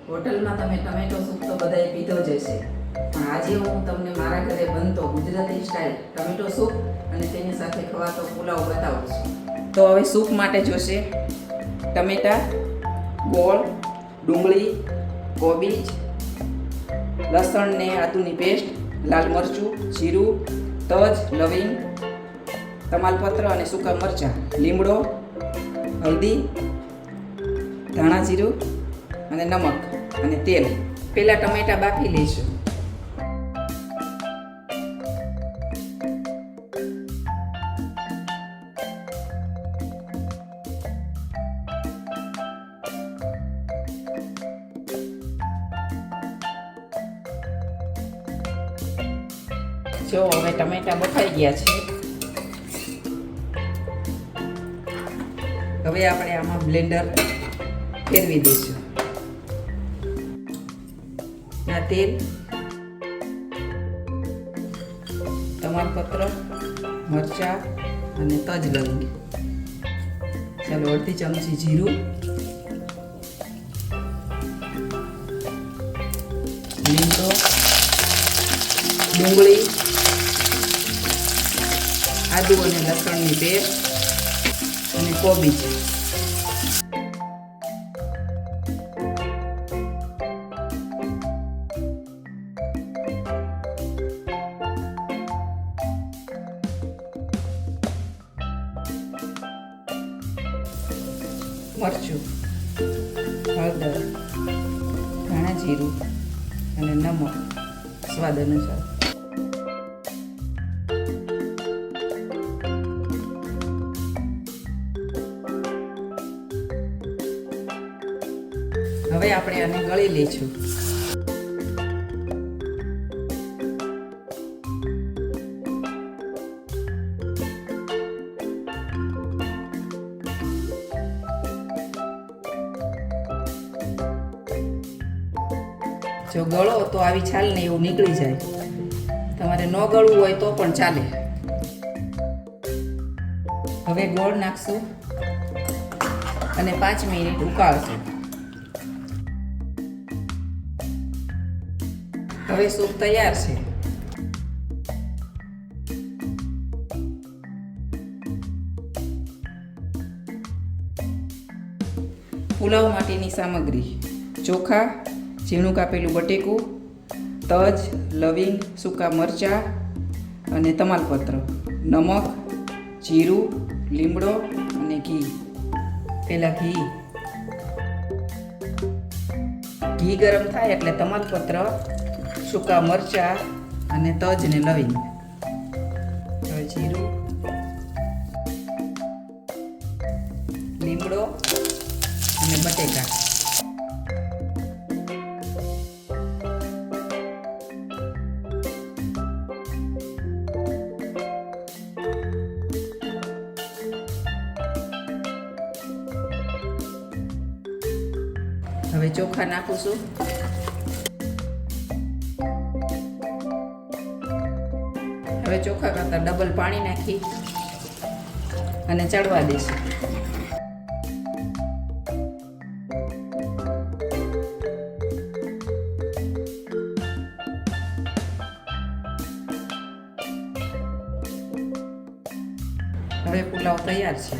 હોટલમાં તમે tomato soup તો બધાએ પીધો જ હશે, પણ આજે હું તમને મારા ઘરે બનતો ગુજરાતી સ્ટાઇલ ટમેટો સૂપ અને તેની સાથે ખવાતો પુલાવ બતાવું છું. તો હવે સૂપ માટે જોશે ટમેટા, ગોળ, ડુંગળી, કોબીજ, લસણ ને આદુની પેસ્ટ, લાલ મરચું, જીરું, તજ, લવિંગ, તમાલપત્ર અને સૂકા મરચાં, લીમડો, હળદી, ધાણા જીરું અને નમક અને તેલ. પહેલાં ટમેટા બાફી લઈશું. જો હવે ટમેટા બફાઈ ગયા છે. હવે આપણે આમાં બ્લેન્ડર ફેરવી દઈશું. આ તેલ, તમાલપત્ર, મરચાં અને તજ લવિંગ. ચાલો અડધી ચમચી જીરું, લીમડો, ડુંગળી, આદુ અને લસણની પેસ્ટ અને કોબીજ. મરચું, હળદર, ધાણા જીરું અને નમક સ્વાદ અનુસાર. હવે આપણે આને ગળી લઈશું. જો ગળો તો આવી છાલ ને એવું નીકળી જાય. તમારે ન ગળવું હોય તો પણ ચાલે. હવે ગોળ નાખશું અને 5 મિનિટ ઉકાળશું. હવે સૂપ તૈયાર છે. પુલાવ માટેની સામગ્રી: ચોખા, ઝીણું કાપેલું બટેકું, તજ, લવિંગ, સૂકા મરચાં અને તમાલપત્ર, નમક, જીરું, લીમડો અને ઘી. પહેલાં ઘી ગરમ થાય એટલે તમાલપત્ર, સૂકા મરચાં અને તજ ને લવિંગ. હવે જીરું, લીમડો અને બટેકા. હવે ચોખા નાખું છું. હવે ચોખા કરતાં ડબલ પાણી નાખી અને ચડવા દઈશું. હવે પુલાવ તૈયાર છે.